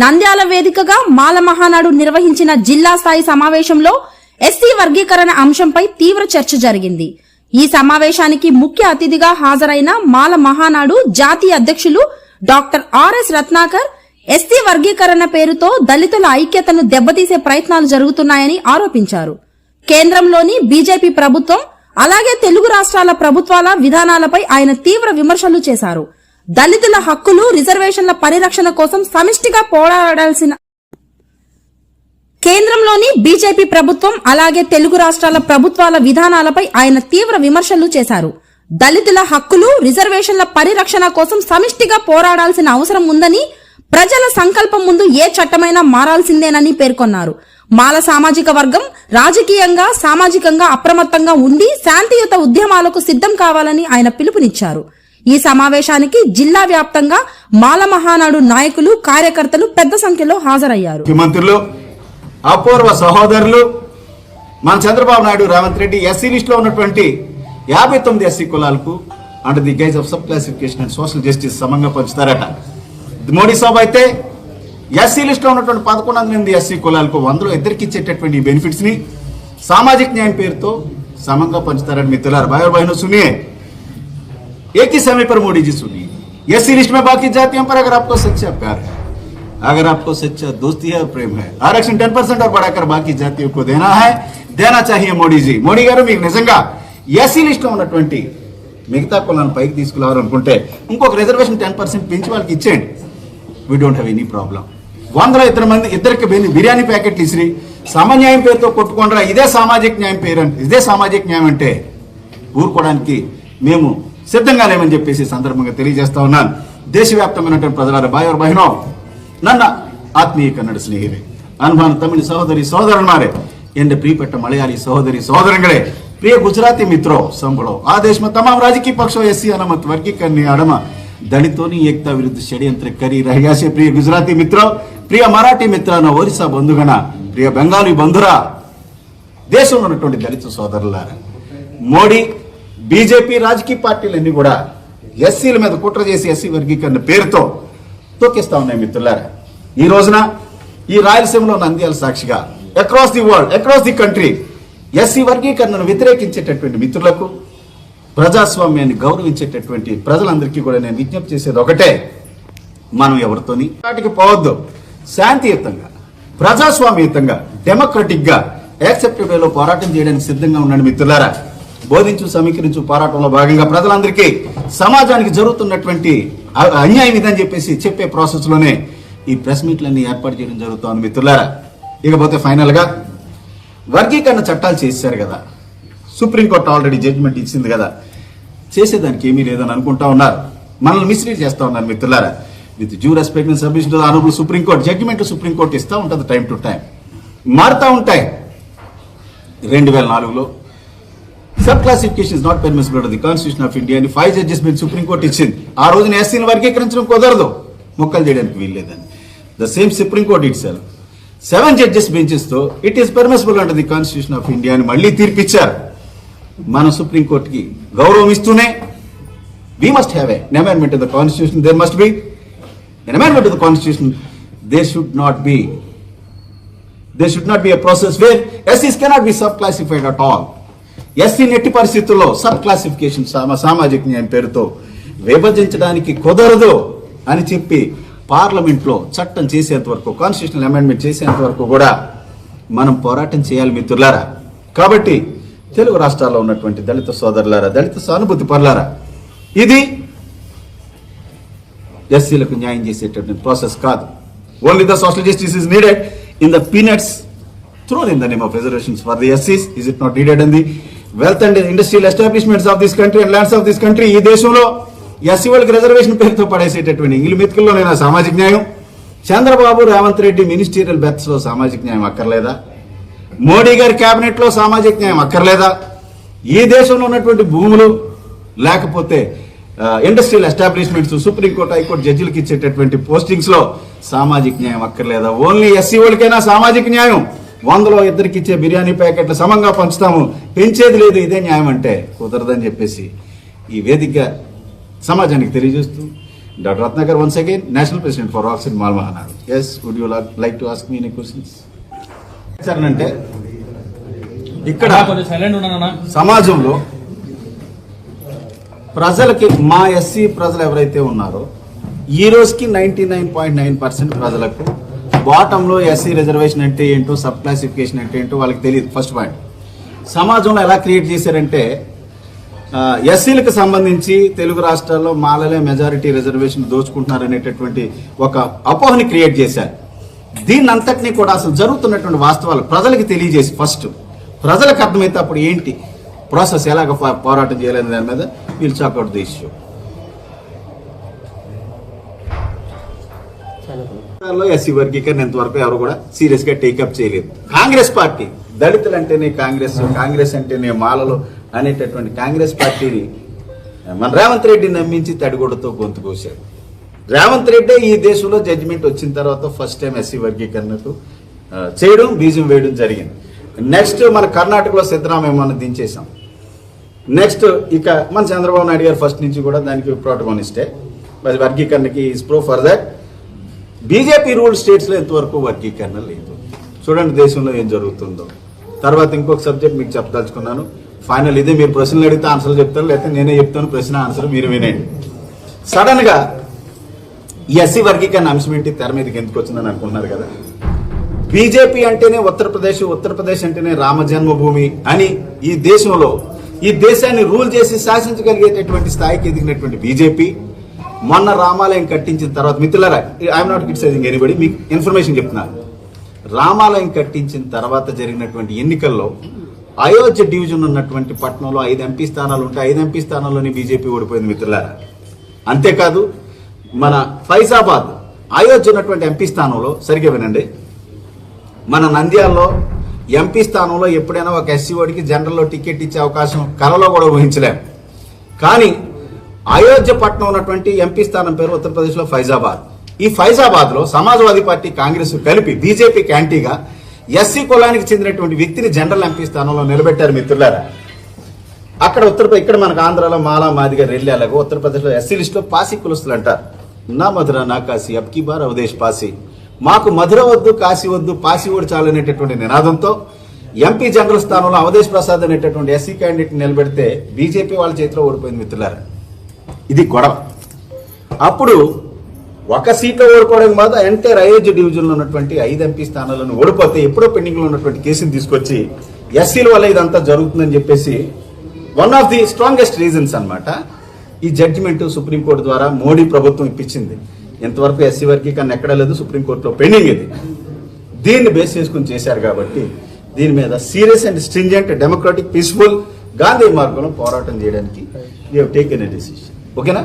నంద్యాల వేదికగా మాల మహానాడు నిర్వహించిన జిల్లా స్థాయి సమావేశంలో ఎస్సీ వర్గీకరణ అంశంపై తీవ్ర చర్చ జరిగింది. ఈ సమావేశానికి ముఖ్య అతిథిగా హాజరైన మాల మహానాడు జాతీయ అధ్యక్షులు డాక్టర్ ఆర్ఎస్ రత్నాకర్ ఎస్సీ వర్గీకరణ పేరుతో దళితుల ఐక్యతను దెబ్బతీసే ప్రయత్నాలు జరుగుతున్నాయని ఆరోపించారు. కేంద్రంలోని బీజేపీ ప్రభుత్వం అలాగే తెలుగు రాష్ట్రాల ప్రభుత్వాల విధానాలపై ఆయన తీవ్ర విమర్శలు చేశారు. దళితుల హక్కులు రిజర్వేషన్ల పరిరక్షణ కోసం సమిష్టిగా పోరాడాల్సిన కేంద్రంలోని బీజేపీ ప్రభుత్వం అలాగే తెలుగు రాష్ట్రాల ప్రభుత్వాల విధానాలపై ఆయన తీవ్ర విమర్శలు చేశారు. దళితుల హక్కులు రిజర్వేషన్ల పరిరక్షణ కోసం సమిష్టిగా పోరాడాల్సిన అవసరం ఉందని, ప్రజల సంకల్పం ముందు ఏ చట్టమైనా మారాల్సిందేనని పేర్కొన్నారు. మాల సామాజిక వర్గం రాజకీయంగా సామాజికంగా అప్రమత్తంగా ఉండి శాంతియుత ఉద్యమాలకు సిద్ధం కావాలని ఆయన పిలుపునిచ్చారు. ఈ సమావేశానికి జిల్లా వ్యాప్తంగా మాల మహానాడు నాయకులు కార్యకర్తలు పెద్ద సంఖ్యలో హాజరయ్యారు. ముఖ్యమంత్రులు, అపూర్వ సహోదరులు, మన చంద్రబాబు నాయుడు, రేవంత్ రెడ్డి ఎస్సీ లిస్ట్ లో ఉన్నటువంటి 59 ఎస్సీ కులాలకు under the guys of sub classification and social justice సమంగా పంచుతారట. మోడీ సాబ్ అయితే ఎస్సీ లిస్ట్ లో ఉన్నటువంటి 11 ఎస్సీ కులాలకు 100లో ఇద్దరికి ఇచ్చేటటువంటి బెనిఫిట్స్ ని సామాజిక న్యాయం పేరుతో సమంగా పంచుతారని మిత్రులారా. भाई और बहनों सुनिए, एक ही समय पर मोदी जी सुनिए, एससी लिस्ट में बाकी जातियों पर अगर आपको सच्चा प्यार है, अगर आपको सच्चा दोस्ती है और प्रेम है, आरक्षण 10% और बढ़ाकर बाकी जातियों को देना चाहिए మోడీ జీ. మోడీ గారు మీకు నిజంగా ఎస్సీ లిస్ట్ లో ఉన్నటువంటి మిగతా కులాలను పైకి తీసుకురావాలనుకుంటే ఇంకొక రిజర్వేషన్ 10% పెంచి వాళ్ళకి ఇచ్చేయండి. We don't have any problem. 100 ఇద్దరికి బిర్యానీ ప్యాకెట్లు ఇసిరి సమన్యాయం పేరుతో కొట్టుకోండిరా, ఇదే సామాజిక న్యాయం పేరు అంటే, ఇదే సామాజిక న్యాయం అంటే ఊరుకోవడానికి మేము సిద్ధంగా లేమని చెప్పేసి సందర్భంగా తెలియజేస్తా ఉన్నాను. దేశవ్యాప్తమైనటువంటి ప్రజలారా, भाई और बहनों, ನನ್ನ ಆತ್ಮೀಯ ಕನ್ನಡ ಸ್ನೇಹಿತರೆ, ಅನ್ಭಾನ ತಮಿಳು ಸಹೋದರಿ ಸಹೋದರನ್ಮಾರೆ, ಎನ್ನ ಪ್ರಿಯപ്പെട്ട ಮಲಯಾಳಿ ಸಹೋದರಿ ಸಹೋದರಗಳೇ, प्रिय गुजराती मित्रों संभळो, आ देश में तमाम राजकीय पक्षों एससी अनामत वर्गीकरण आड़म दलितों की एकता विरुद्ध षड्यंत्र करी रह्या छे. प्रिय गुजराती मित्रों, प्रिय मराठी मित्रान, ओरिसा बंधुगण, प्रिय बंगाली बंधुरा, దేశంలో ఉన్నటువంటి దళిత సోదరులారా, మోడీ బీజేపీ రాజకీయ పార్టీలన్నీ కూడా ఎస్సీల మీద కుట్ర చేసి ఎస్సీ వర్గీకరణ పేరుతో తొక్కిస్తా ఉన్నాయి మిత్రులారా. ఈ రోజున ఈ రాయలసీమలో నంద్యాల సాక్షిగా across the world, across the country SC వర్గీకరణను వ్యతిరేకించేటటువంటి మిత్రులకు, ప్రజాస్వామ్యాన్ని గౌరవించేటటువంటి ప్రజలందరికీ కూడా నేను విజ్ఞప్తి చేసేది ఒకటే, మనం ఎవరితోని వాటికి పోవద్దు. శాంతియుతంగా, ప్రజాస్వామ్యయుతంగా, డెమోక్రటిక్ గా యాక్సెప్టెడ్ వేలో పోరాటం చేయడానికి సిద్ధంగా ఉండండి మిత్రులారా. బోధించు సమీకరించు పోరాటంలో భాగంగా ప్రజలందరికీ సమాజానికి జరుగుతున్నటువంటి అన్యాయం ఇదని చెప్పేసి చెప్పే ప్రాసెస్ లోనే ఈ ప్రెస్ మీట్లన్నీ ఏర్పాటు చేయడం జరుగుతోంది మిత్రులారా. ఇకపోతే ఫైనల్ గా వర్గీకరణ చట్టాలు చేశారు కదా, సుప్రీంకోర్టు ఆల్రెడీ జడ్జిమెంట్ ఇచ్చింది కదా, చేసేదానికి ఏమీ లేదని అనుకుంటా ఉన్నారు, మనల్ని మిస్లీడ్ చేస్తా ఉన్నారు మిత్రులారా. With due respect and submission to the honourable supreme court, judgement supreme court ఇస్తా ఉంటుంది, టైం టు టైం మారుతా ఉంటాయి. 2004లో sub classification is not permissible under the constitution of India అని 5 జడ్జెస్మెంట్ సుప్రీంకోర్టు ఇచ్చింది. ఆ రోజున ఎస్సీని వర్గీకరించడం కుదరదు, మొక్కలు చేయడానికి వీల్లేదని. The same supreme court itself 7 judges benches తో it is permissible under the constitution of India అని మళ్ళీ తీర్పిచ్చారు. మన సుప్రీంకోర్టుకి గౌరవం ఇస్తూనే we must have an amendment to the constitution. There must be an amendment to the constitution. There should not be a process where SCs cannot be sub-classified at all. SC నెట్టి పరిస్థితుల్లో sub classification సామాజిక న్యాయం పేరుతో విభజించడానికి కుదరదు అని చెప్పి parliament లో చట్టం చేసేంత వరకు, కాన్స్టిట్యూషనల్ అమెండ్మెంట్ చేసేంత వరకు కూడా మనం పోరాటం చేయాలి మిత్రులారా. కాబట్టి తెలుగు రాష్ట్రాల్లో ఉన్నటువంటి దళిత సోదరులారా, దళిత సానుభూతి పరులారా, ఇది ఎస్సీలకు న్యాయం చేసేటటువంటి ప్రాసెస్ కాదు. Only the social justice is needed in the peanuts thrown in the name of reservations for the SCs. Is it not needed in the wealth and industrial establishments of this country and lands of this country? ఈ దేశంలో SC వాళ్ళకి reservation పేరుతో పడేసేటటువంటి ఇంగిలి మెతుకుల్లోనైనా సామాజిక న్యాయం? Chandrababu, Revanth Reddy ministerial berths లో సామాజిక న్యాయం అక్కర్లేదా? మోడీ గారి కేబినెట్ లో సామాజిక న్యాయం అక్కర్లేదా? ఈ దేశంలో ఉన్నటువంటి భూములు లేకపోతే ఇండస్ట్రియల్ ఎస్టాబ్లిష్మెంట్స్, సుప్రీంకోర్టు, హైకోర్టు జడ్జిలకు ఇచ్చేటటువంటి పోస్టింగ్స్ లో సామాజిక న్యాయం అక్కర్లేదా? ఓన్లీ ఎస్సీ వాళ్ళకైనా సామాజిక న్యాయం? 100లో ఇద్దరికి ఇచ్చే బిర్యానీ ప్యాకెట్లు సమంగా పంచుతాము, పెంచేది లేదు, ఇదే న్యాయం అంటే కుదరదని చెప్పేసి ఈ వేదికగా సమాజానికి తెలియజేస్తూ Dr. Ratnakar, once again, National President for Oxford Mal Mahanadu. Yes, would you like to ask me any questions? అంటే ఇక్కడ కొంచెం సైలెంట్ ఉన్నానా? సమాజంలో ప్రజలకి మా ఎస్సీ ప్రజలు ఎవరైతే ఉన్నారో ఈ రోజుకి 99.9% ప్రజలకు బాటంలో ఎస్సీ రిజర్వేషన్ అంటే ఏంటో, సబ్ క్లాసిఫికేషన్ అంటే ఏంటో వాళ్ళకి తెలియదు. First point. సమాజంలో ఎలా క్రియేట్ చేశారంటే ఎస్సీలకు సంబంధించి తెలుగు రాష్ట్రాల్లో మాలలే మెజారిటీ రిజర్వేషన్ దోచుకుంటున్నారనేటటువంటి ఒక అపోహని క్రియేట్ చేశారు. దీన్ని అంతటినీ కూడా అసలు జరుగుతున్నటువంటి వాస్తవాలు ప్రజలకు తెలియజేసి ఫస్ట్ ప్రజలకు అర్థమైతే అప్పుడు ఏంటి ప్రాసెస్, ఎలాగ పోరాటం చేయాలనే దాని మీద వీళ్ళు చాకౌట్ ది ఇష్యూ. ఎస్సీ వర్గీకరణ ఇంతవరకు ఎవరు కూడా సీరియస్ గా టేకప్ చేయలేదు. కాంగ్రెస్ పార్టీ దళితులు అంటేనే కాంగ్రెస్ అంటేనే మాలలు అనేటటువంటి కాంగ్రెస్ పార్టీని మన రేవంత్ రెడ్డిని నమ్మించి తడిగొడతో గొంతు కోశారు. రేవంత్ రెడ్డి ఈ దేశంలో జడ్జిమెంట్ వచ్చిన తర్వాత ఫస్ట్ టైం ఎస్సీ వర్గీకరణకు చేయడం, బీజం వేయడం జరిగింది. నెక్స్ట్ మన కర్ణాటకలో సిద్ధరామయ్యను దించేశాం. నెక్స్ట్ ఇక మన చంద్రబాబు నాయుడు గారు ఫస్ట్ నుంచి కూడా దానికి ప్రోటోకానిస్టే. వర్గీకరణకి is pro for that. BJP rule స్టేట్స్లో ఎంతవరకు వర్గీకరణ లేదు. చూడండి దేశంలో ఏం జరుగుతుందో. తర్వాత ఇంకొక సబ్జెక్ట్ మీకు చెప్పదలుచుకున్నాను. ఫైనల్ ఇదే, మీరు ప్రశ్నలు అడిగితే ఆన్సర్లు చెప్తారు, లేకపోతే నేనే చెప్తాను. ప్రశ్న ఆన్సర్ మీరు వినండి. సడన్ గా ఈ ఎస్సీ వర్గీకరణ అంశం ఏంటి తెర మీదకి ఎందుకు వచ్చిందని అనుకుంటున్నారు కదా. బీజేపీ అంటేనే ఉత్తరప్రదేశ్ అంటేనే రామ జన్మభూమి అని ఈ దేశంలో ఈ దేశాన్ని రూల్ చేసి శాసించగలిగేటటువంటి స్థాయికి ఎదిగినటువంటి బీజేపీ మొన్న రామాలయం కట్టించిన తర్వాత, మిత్రులారా ఐఎమ్ నాట్ క్రిటిసైజింగ్ ఎనీబడి, మీకు ఇన్ఫర్మేషన్ చెప్తున్నాను. రామాలయం కట్టించిన తర్వాత జరిగినటువంటి ఎన్నికల్లో అయోధ్య డివిజన్ ఉన్నటువంటి పట్టణంలో 5 ఎంపీ స్థానాలు ఉంటే 5 ఎంపీ స్థానాల్లోనే బీజేపీ ఓడిపోయింది మిత్రులారా. అంతేకాదు మన ఫైజాబాద్ అయోధ్య ఉన్నటువంటి ఎంపీ స్థానంలో, సరిగ్గా వినండి, మన నంద్యాలలో ఎంపీ స్థానంలో ఎప్పుడైనా ఒక ఎస్సీ ఓడికి జనరల్లో టికెట్ ఇచ్చే అవకాశం కలలో కూడా ఊహించలేము. కానీ అయోధ్య పట్టణం ఉన్నటువంటి ఎంపీ స్థానం పేరు ఉత్తరప్రదేశ్లో ఫైజాబాద్. ఈ ఫైజాబాద్ లో సమాజ్వాదీ పార్టీ, కాంగ్రెస్ కలిపి బీజేపీకి యాంటీగా ఎస్సీ కులానికి చెందినటువంటి వ్యక్తిని జనరల్ ఎంపీ స్థానంలో నిలబెట్టారు మిత్రులారా. అక్కడ ఇక్కడ మనకు ఆంధ్రాలో మాలా మాదిగా రెల్లాలకు, ఉత్తరప్రదేశ్లో ఎస్సీ లిస్టులో పాసి కులస్తులు అంటారు. నా మధుర నా కాశీ అబ్కి బార్ అవదేశ్ పాసి, మాకు మధుర వద్దు కాశీ వద్దు పాసి ఓడి చాలు అనేటటువంటి నినాదంతో ఎంపీ జనరల్ స్థానంలో అవదేశ్ ప్రసాద్ అనేటటువంటి ఎస్సీ క్యాండిడేట్ నిలబెడితే బీజేపీ వాళ్ళ చేతిలో ఓడిపోయింది మిత్రులారా. ఇది గొడవ. అప్పుడు ఒక సీట్లో ఓడిపోవడం బాధ ఎంటైర్ అయోధ్య డివిజన్ లో ఉన్నటువంటి 5 ఎంపీ స్థానాలను ఓడిపోతే ఎప్పుడో పెండింగ్ లో ఉన్నటువంటి కేసుని తీసుకొచ్చి ఎస్సీల వల్ల ఇదంతా జరుగుతుందని చెప్పేసి one of the strongest reasons అన్నమాట ఈ జడ్జిమెంట్ సుప్రీంకోర్టు ద్వారా మోడీ ప్రభుత్వం ఇప్పించింది. ఇంతవరకు ఎస్సీ వర్గీకరణ ఎక్కడా లేదు, సుప్రీంకోర్టులో పెండింగ్ ఇది. దీన్ని బేస్ చేసుకుని చేశారు కాబట్టి దీని మీద serious and stringent democratic peaceful Gandhi మార్గంలో పోరాటం చేయడానికి we have taken a decision. ఓకేనా?